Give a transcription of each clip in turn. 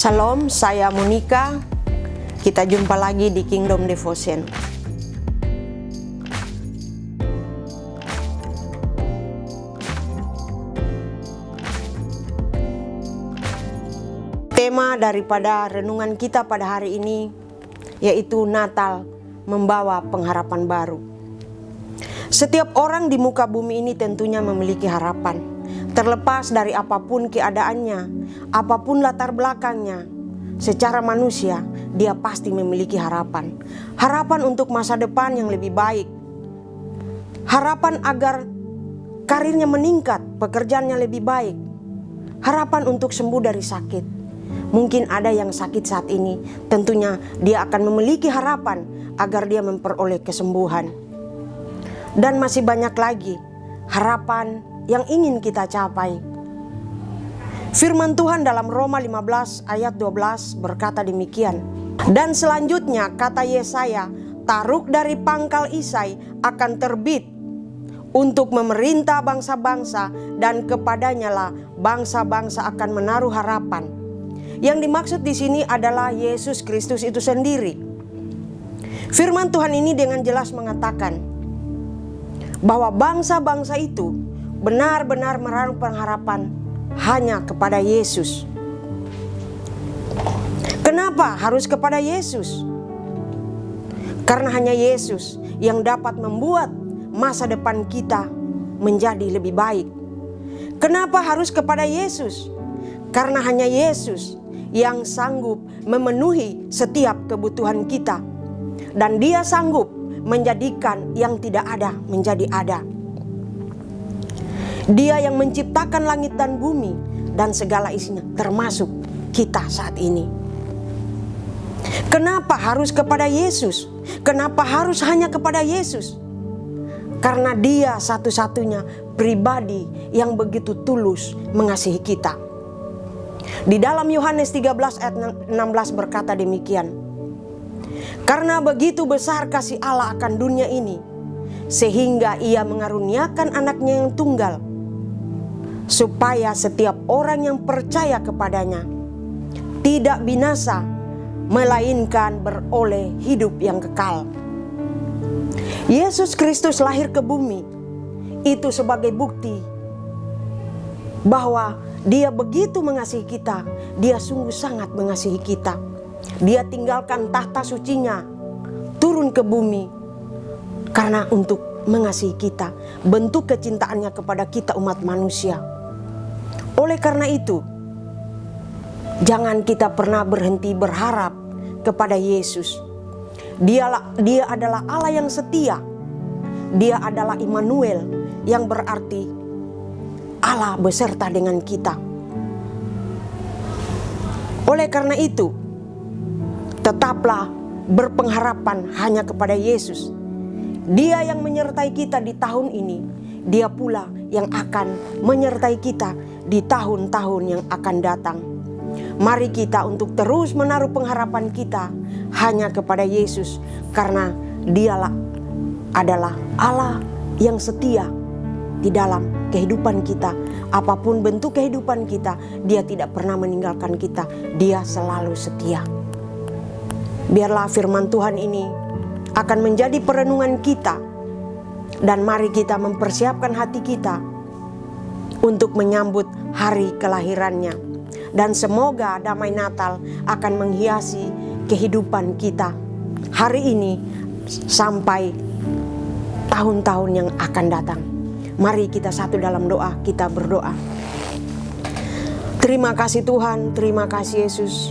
Shalom, saya Monica. Kita jumpa lagi di Kingdom Devotion. Tema daripada renungan kita pada hari ini yaitu Natal membawa pengharapan baru. Setiap orang di muka bumi ini tentunya memiliki harapan. Terlepas dari apapun keadaannya, apapun latar belakangnya, secara manusia dia pasti memiliki harapan. Harapan untuk masa depan yang lebih baik. Harapan agar karirnya meningkat, pekerjaannya lebih baik. Harapan untuk sembuh dari sakit. Mungkin ada yang sakit saat ini, tentunya dia akan memiliki harapan agar dia memperoleh kesembuhan. Dan masih banyak lagi harapan yang ingin kita capai. Firman Tuhan dalam Roma 15 ayat 12 berkata demikian. Dan selanjutnya kata Yesaya, Taruk dari pangkal Isai akan terbit untuk memerintah bangsa-bangsa, dan kepadanya lah bangsa-bangsa akan menaruh harapan. Yang dimaksud di sini adalah Yesus Kristus itu sendiri. Firman Tuhan ini dengan jelas mengatakan bahwa bangsa-bangsa itu benar-benar menaruh pengharapan hanya kepada Yesus. Kenapa harus kepada Yesus? Karena hanya Yesus yang dapat membuat masa depan kita menjadi lebih baik. Kenapa harus kepada Yesus? Karena hanya Yesus yang sanggup memenuhi setiap kebutuhan kita. Dan Dia sanggup menjadikan yang tidak ada menjadi ada. Dia yang menciptakan langit dan bumi dan segala isinya, termasuk kita saat ini. Kenapa harus kepada Yesus? Kenapa harus hanya kepada Yesus? Karena Dia satu-satunya pribadi yang begitu tulus mengasihi kita. Di dalam Yohanes 13 ayat 16 berkata demikian. Karena begitu besar kasih Allah akan dunia ini, sehingga Ia mengaruniakan anaknya yang tunggal, supaya setiap orang yang percaya kepadanya tidak binasa, melainkan beroleh hidup yang kekal. Yesus Kristus lahir ke bumi itu sebagai bukti bahwa Dia begitu mengasihi kita. Dia sungguh sangat mengasihi kita. Dia tinggalkan tahta sucinya, turun ke bumi karena untuk mengasihi kita, bentuk kecintaannya kepada kita umat manusia. Oleh karena itu, jangan kita pernah berhenti berharap kepada Yesus. Dia adalah Allah yang setia. Dia adalah Immanuel, yang berarti Allah beserta dengan kita. Oleh karena itu, tetaplah berpengharapan hanya kepada Yesus. Dia yang menyertai kita di tahun ini, Dia pula yang akan menyertai kita di tahun-tahun yang akan datang. Mari kita untuk terus menaruh pengharapan kita hanya kepada Yesus, karena Dialah adalah Allah yang setia di dalam kehidupan kita. Apapun bentuk kehidupan kita, Dia tidak pernah meninggalkan kita. Dia selalu setia. Biarlah firman Tuhan ini akan menjadi perenungan kita, dan mari kita mempersiapkan hati kita untuk menyambut hari kelahirannya. Dan semoga damai Natal akan menghiasi kehidupan kita hari ini sampai tahun-tahun yang akan datang. Mari kita satu dalam doa, kita berdoa. Terima kasih Tuhan, terima kasih Yesus.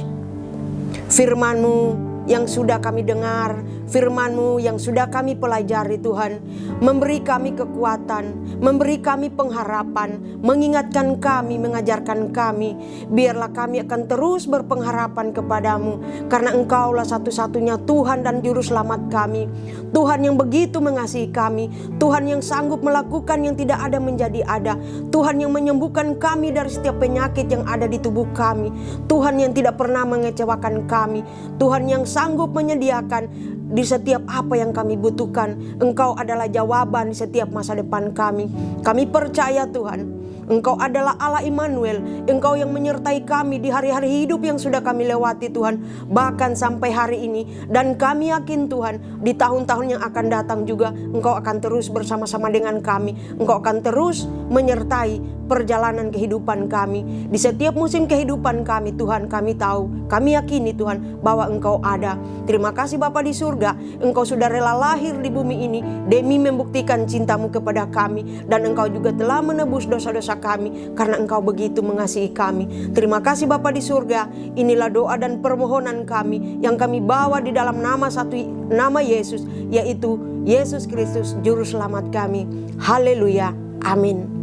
Firman-Mu yang sudah kami dengar, firman-Mu yang sudah kami pelajari Tuhan, memberi kami kekuatan, memberi kami pengharapan, mengingatkan kami, mengajarkan kami. Biarlah kami akan terus berpengharapan kepadamu, karena Engkaulah satu-satunya Tuhan dan Juru Selamat kami. Tuhan yang begitu mengasihi kami, Tuhan yang sanggup melakukan yang tidak ada menjadi ada, Tuhan yang menyembuhkan kami dari setiap penyakit yang ada di tubuh kami, Tuhan yang tidak pernah mengecewakan kami, Tuhan yang sanggup menyediakan di setiap apa yang kami butuhkan. Engkau adalah jawaban di setiap masa depan kami. Kami percaya Tuhan, Engkau adalah Allah Immanuel. Engkau yang menyertai kami di hari-hari hidup yang sudah kami lewati Tuhan, bahkan sampai hari ini. Dan kami yakin Tuhan, di tahun-tahun yang akan datang juga Engkau akan terus bersama-sama dengan kami. Engkau akan terus menyertai perjalanan kehidupan kami. Di setiap musim kehidupan kami Tuhan, kami tahu, kami yakini Tuhan bahwa Engkau ada. Terima kasih Bapa di surga, Engkau sudah rela lahir di bumi ini demi membuktikan cinta-Mu kepada kami. Dan Engkau juga telah menebus dosa-dosa kami karena Engkau begitu mengasihi kami. Terima kasih Bapa di surga. Inilah doa dan permohonan kami yang kami bawa di dalam nama Yesus, yaitu Yesus Kristus Juru Selamat kami. Haleluya. Amin.